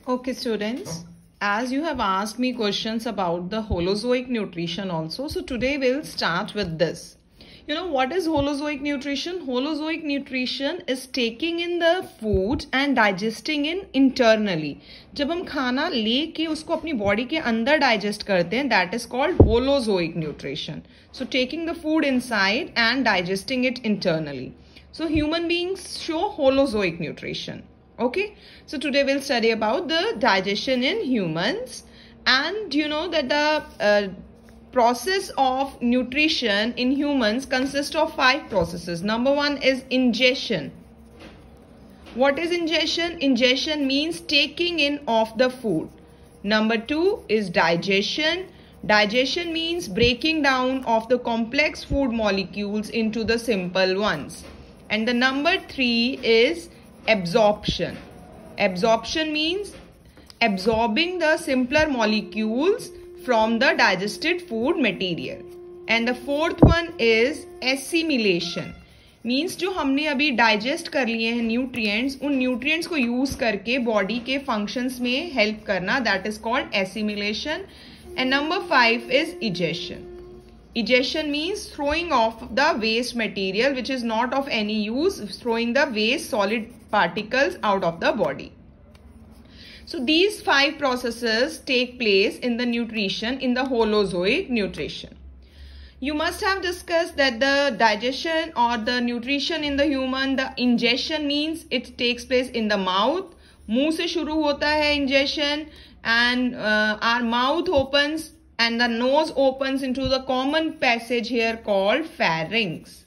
Okay, students, as you have asked me questions about the Holozoic nutrition also, so today we'll start with this. You know what is Holozoic nutrition? Holozoic nutrition is taking in the food and digesting in internally. जब हम खाना लेके उसको अपनी body के अंदर digest करते हैं, that is called Holozoic nutrition. So taking the food inside and digesting it internally. So human beings show Holozoic nutrition. Okay, so today we'll study about the digestion in humans, and you know that the process of nutrition in humans consists of 5 processes. Number 1 is ingestion. What is ingestion? Ingestion means taking in of the food. Number 2 is digestion. Digestion means breaking down of the complex food molecules into the simple ones. And the number 3 is absorption. Absorption means absorbing the simpler molecules from the digested food material. And the fourth one is assimilation. Means जो हमने अभी digest कर लिए हैं nutrients, उन nutrients को use करके body के फंक्शंस में हेल्प करना, that is called assimilation. And number 5 is egestion. Egestion means throwing off the waste material which is not of any use, throwing the waste solid particles out of the body. So these 5 processes take place in the nutrition, in the Holozoic nutrition. You must have discussed that the digestion or the nutrition in the human, the ingestion means it takes place in the mouth. मुंह से शुरू होता है ingestion, and our mouth opens and the nose opens into the common passage here called pharynx.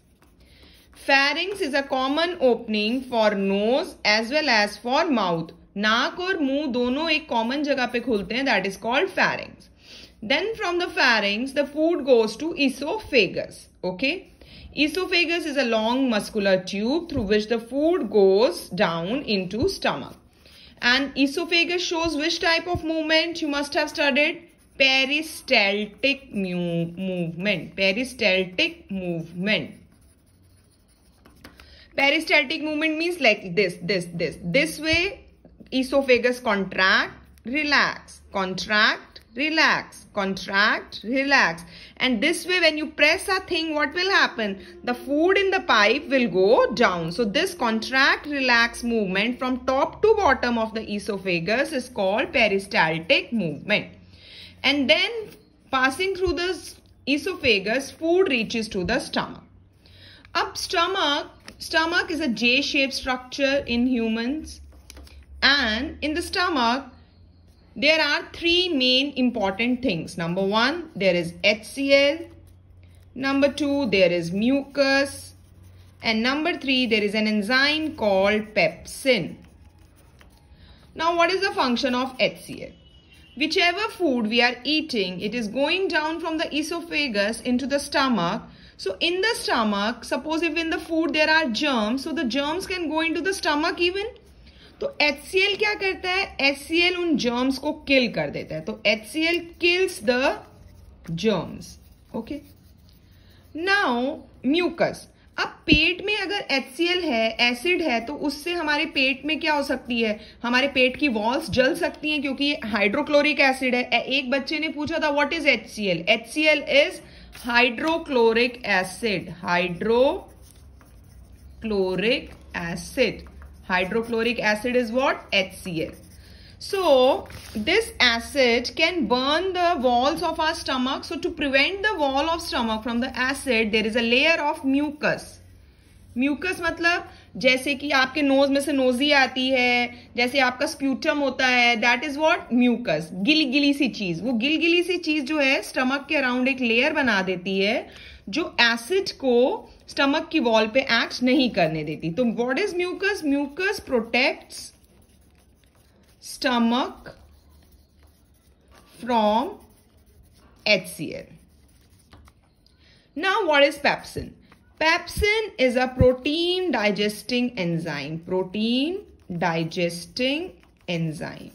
Pharynx is a common opening for nose as well as for mouth. नाक और मुंह दोनों एक कॉमन जगह पे खुलते हैं, that is called pharynx. Then from the pharynx the food goes to esophagus. Okay, esophagus is a long muscular tube through which the food goes down into stomach. And esophagus shows which type of movement? You must have studied peristaltic movement. Peristaltic movement. Peristaltic movement means like this. This way esophagus contract, relax, contract, relax, contract, relax. And this way when you press a thing, what will happen? The food in the pipe will go down. So this contract, relax movement from top to bottom of the esophagus is called peristaltic movement. And then passing through the esophagus, food reaches to the stomach. Up stomach is a J-shaped structure in humans, and in the stomach there are 3 main important things. Number 1, there is HCl. Number 2, there is mucus. And number 3, there is an enzyme called pepsin. Now what is the function of HCl? Whichever food we are eating, it is going down from the esophagus into the stomach. So in the stomach, suppose if in the food there are germs, so the germs can go into the stomach even. तो HCl क्या करता है? HCl उन germs को kill कर देता है. तो HCl kills the germs. Okay. Now mucus. अब पेट में अगर HCl है, एसिड है, तो उससे हमारे पेट में क्या हो सकती है? हमारे पेट की वॉल्स जल सकती हैं क्योंकि ये हाइड्रोक्लोरिक एसिड है. एक बच्चे ने पूछा था what is HCl? HCl is hydrochloric acid. Hydrochloric acid. Hydrochloric acid is what? HCl. So this acid can burn the walls of our stomach. So to prevent the wall of stomach from the acid, there is a layer of mucus. Mucus मतलब जैसे कि आपके knows में से nosy आती है, जैसे आपका स्प्यूटम होता है, that is what? Mucus. गिली सी चीज. वो गिली सी चीज जो है स्टमक के अराउंड एक लेयर बना देती है जो एसिड को स्टमक की वॉल पे एक्ट नहीं करने देती. तो what is mucus? Mucus protects stomach from HCl. Now what is pepsin? Pepsin is a protein digesting enzyme. Protein digesting enzyme.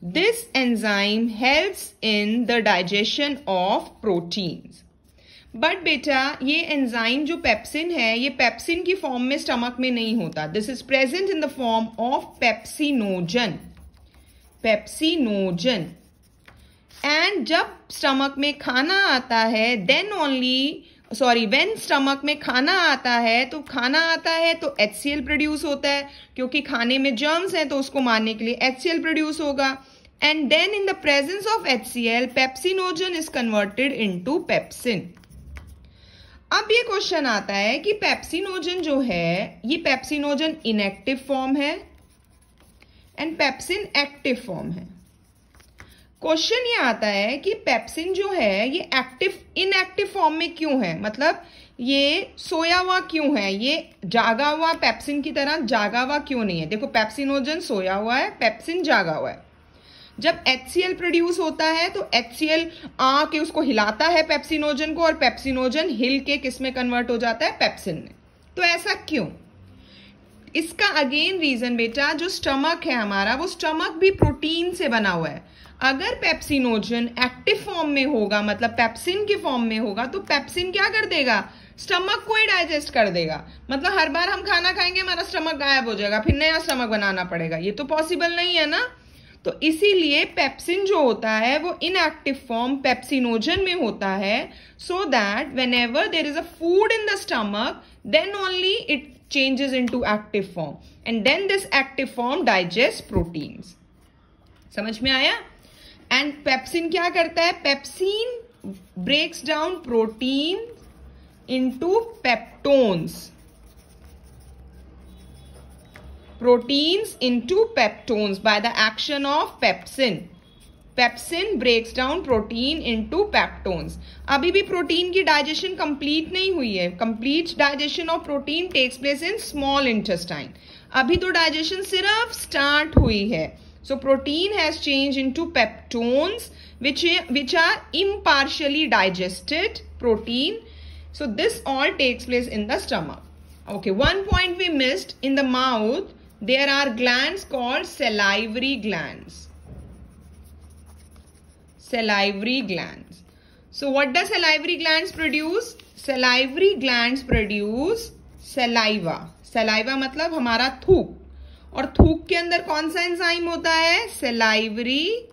This enzyme helps in the digestion of proteins. But बेटा ये enzyme जो pepsin है, ये pepsin की form में stomach में नहीं होता. This is present in the form of pepsinogen. Pepsinogen. And जब स्टमक में खाना आता है देन ओनली व्हेन स्टमक में खाना आता है तो HCl प्रोड्यूस होता है, क्योंकि खाने में जर्म्स हैं तो उसको मारने के लिए HCl प्रोड्यूस होगा। And then in the presence of HCl pepsinogen is converted into pepsin. अब ये क्वेश्चन आता है कि पेप्सिनोजन जो है, ये पेप्सिनोजन इनएक्टिव फॉर्म है एंड पेप्सिन एक्टिव फॉर्म है। क्वेश्चन ये आता है कि पेप्सिन जो है ये इनएक्टिव फॉर्म में क्यों है, मतलब ये सोया हुआ क्यों है, ये जागा हुआ पेप्सिन की तरह जागा हुआ क्यों नहीं है। देखो पेप्सिनोजन सोया हुआ है, पेप्सिन जागा हुआ है। जब HCl प्रोड्यूस होता है तो HCl आके उसको हिलाता है पेप्सिनोजन को, और पेप्सिनोजन हिल के किस में कन्वर्ट हो जाता है, पेप्सिन में। तो ऐसा क्यों? इसका अगेन रीजन बेटा, जो स्टमक है हमारा वो स्टमक भी प्रोटीन से बना हुआ है। अगर पेप्सिनोजन एक्टिव फॉर्म में होगा, मतलब पेप्सिन के फॉर्म में होगा, तो पेप्सिन क्या कर देगा, स्टमक को ही डाइजेस्ट कर देगा। मतलब हर बार हम खाना खाएंगे हमारा स्टमक गायब हो जाएगा, फिर नया स्टमक बनाना पड़ेगा, ये तो पॉसिबल नहीं है ना। तो इसीलिए पेप्सिन जो होता है वो इनएक्टिव फॉर्म पेप्सिनोजन में होता है, so that whenever there is a food in the stomach then only it changes into active form and then this active form digests proteins। समझ में आया? एंड पेप्सिन क्या करता है, pepsin breaks down protein into peptones, proteins into peptones by the action of pepsin। Pepsin breaks down protein into peptones. अभी भी protein की digestion complete नहीं हुई है। Complete digestion of protein takes place in small intestine. अभी तो digestion सिर्फ start हुई है। So protein has change into peptones which are impartially digested protein. So this all takes place in the stomach. Okay, one point we missed, in the mouth there are glands called salivary glands. Salivary glands. So what does salivary glands produce? Salivary glands produce saliva. Saliva मतलब हमारा थूक, और थूक के अंदर कौन सा enzyme होता है? salivary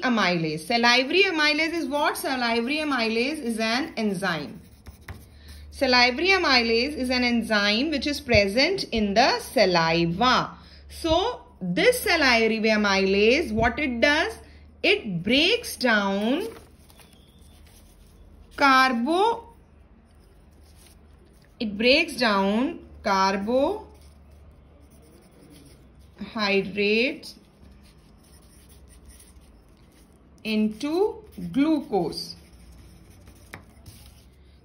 amylase. Salivary amylase is what? Salivary amylase is an enzyme. Salivary amylase is an enzyme which is present in the saliva. So this salivary amylase, what it does? It breaks down carbohydrates into glucose.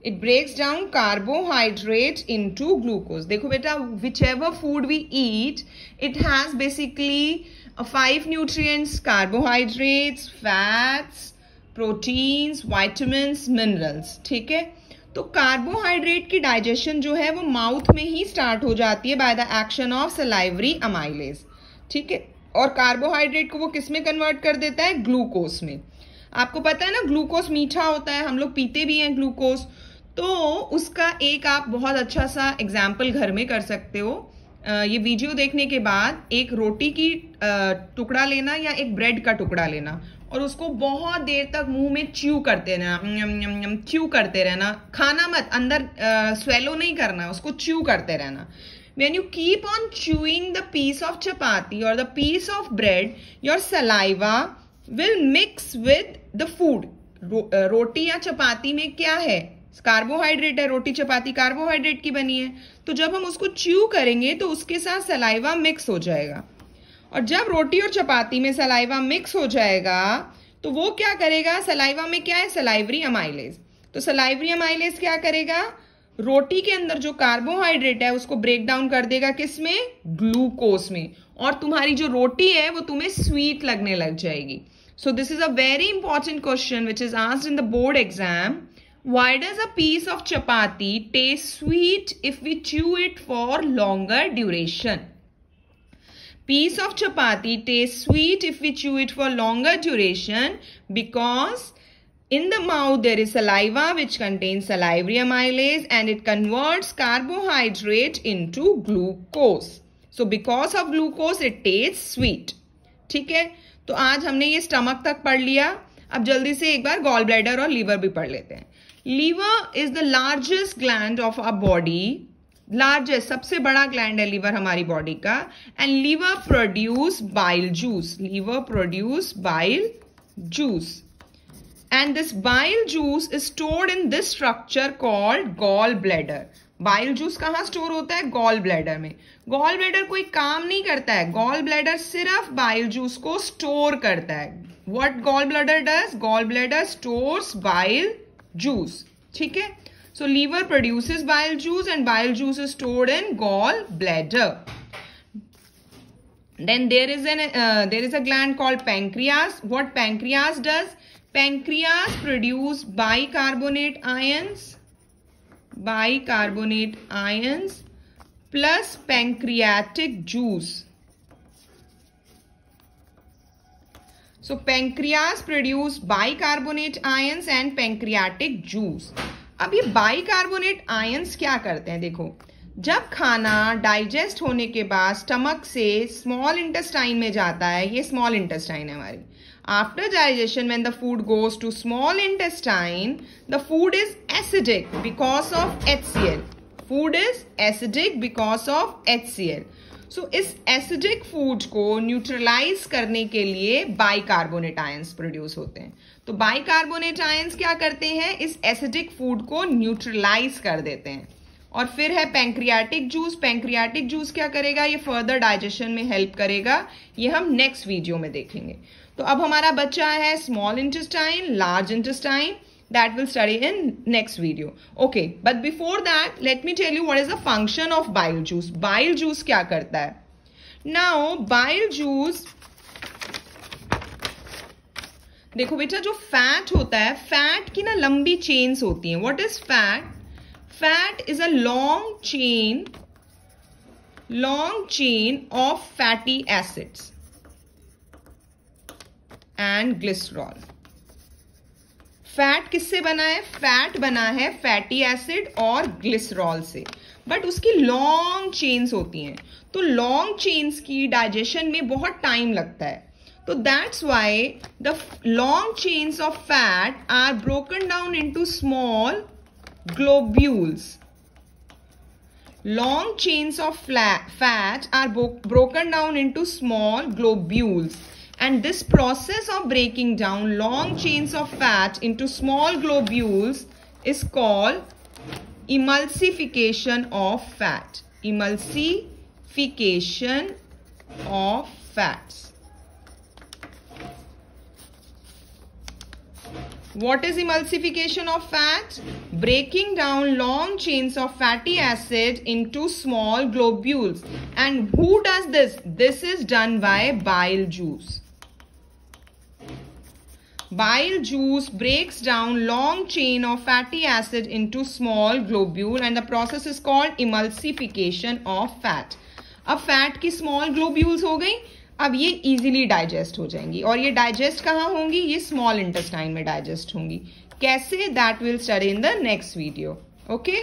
It breaks down carbohydrates into glucose. देखो बेटा, whichever food we eat, it has basically 5 nutrients: carbohydrates, fats, proteins, vitamins, minerals. ठीक है, तो carbohydrate की digestion जो है वो mouth में ही स्टार्ट हो जाती है by the action of salivary amylase. ठीक है, और कार्बोहाइड्रेट को वो किस में कन्वर्ट कर देता है? ग्लूकोज में. आपको पता है ना, ग्लूकोज मीठा होता है, हम लोग पीते भी हैं ग्लूकोज. तो उसका एक आप बहुत अच्छा सा एग्जाम्पल घर में कर सकते हो. ये वीडियो देखने के बाद एक रोटी की टुकड़ा लेना या एक ब्रेड का टुकड़ा लेना और उसको बहुत देर तक मुंह में च्यू करते रहना, च्यू करते रहना. खाना मत, अंदर स्वेलो नहीं करना, उसको च्यू करते रहना. When you keep on chewing the piece of chapati or the piece of bread, your saliva will mix with the food. रोटी या चपाती में क्या है? कार्बोहाइड्रेट है. रोटी चपाती कार्बोहाइड्रेट की बनी है, तो जब हम उसको च्यू करेंगे तो उसके साथ सलाइवा मिक्स हो जाएगा. और जब रोटी और चपाती में सलाइवा मिक्स हो जाएगा तो वो क्या करेगा? सलाइवा में क्या है? Salivary amylase. तो सलाइवरी अमाइलेज क्या करेगा? रोटी के अंदर जो कार्बोहाइड्रेट है उसको ब्रेक डाउन कर देगा. किस में? ग्लूकोज में. और तुम्हारी जो रोटी है वो तुम्हें स्वीट लगने लग जाएगी. So this is a very important question which is asked in the board exam. Why does a piece of chapati taste sweet if we chew it for longer duration? Piece of chapati tastes sweet if we chew it for longer duration because In the mouth, there is saliva which contains salivary amylase and it converts carbohydrate into glucose. So because of glucose, it tastes sweet. ठीक है, तो आज हमने ये stomach तक पढ़ लिया. अब जल्दी से एक बार गॉल ब्लैडर और लीवर भी पढ़ लेते हैं. Liver is the largest gland of our body. Largest, सबसे बड़ा ग्लैंड है लीवर हमारी बॉडी का. And liver produce bile juice. Liver produce bile juice. And this bile juice is stored in this structure called gallbladder. Bile juice कहाँ store होता है? Gall bladder में. Gall bladder कोई काम नहीं करता है. गॉल ब्लैडर सिर्फ बाइल जूस को स्टोर करता है. What gallbladder does? Gallbladder stores bile juice. ठीक है. So liver produces bile juice and bile juice is stored in gallbladder. Then there is a gland called pancreas. What pancreas does? Pancreas produce bicarbonate ions plus pancreatic juice. So pancreas produce bicarbonate ions and pancreatic juice. अब ये bicarbonate ions क्या करते हैं? देखो, जब खाना digest होने के बाद स्टमक से स्मॉल इंटेस्टाइन में जाता है, ये स्मॉल इंटेस्टाइन है हमारी. After digestion when the food goes to small intestine, the food is acidic because of HCl. Food is acidic because of HCl. So इस एसिडिक फूड को न्यूट्रलाइज करने के लिए बाइकार्बोनेट आयंस प्रोड्यूस होते हैं. तो बाइकार्बोनेट आयंस क्या करते हैं? इस एसिडिक फूड को न्यूट्रलाइज कर देते हैं. और फिर है पैंक्रियाटिक जूस. पैंक्रियाटिक जूस क्या करेगा? ये फर्दर डाइजेशन में हेल्प करेगा. ये हम नेक्स्ट वीडियो में देखेंगे. तो अब हमारा बच्चा है small intestine, large intestine. That we'll study in next video. Okay, but before that, let me tell you what is the function of bile juice. Bile juice क्या करता है? Now, bile juice, देखो बेटा, जो फैट होता है, fat की ना लंबी चेन्स होती हैं. What is fat? Fat is a long chain of fatty acids and glycerol. Fat किससे बना है? फैट बना है फैटी एसिड और ग्लिसरॉल से. बट उसकी लॉन्ग चेन्स होती हैं, तो लॉन्ग चेन्स की डाइजेशन में बहुत टाइम लगता है. तो that's why the long chains of fat are broken down into small globules. Long chains of fat are broken down into small globules, and this process of breaking down long chains of fat into small globules is called emulsification of fat. Emulsification of fats. What is emulsification of fat? Breaking down long chains of fatty acid into small globules. And who does this? This is done by bile juice. Bile juice breaks down long chain of fatty acid into small globule and the process is called emulsification of fat. अब fat की small globules हो गई. अब ये easily digest हो जाएंगी. और ये डाइजेस्ट कहाँ होंगी? ये स्मॉल इंटेस्टाइन में डाइजेस्ट होंगी. कैसे? That will study in the next video. Okay.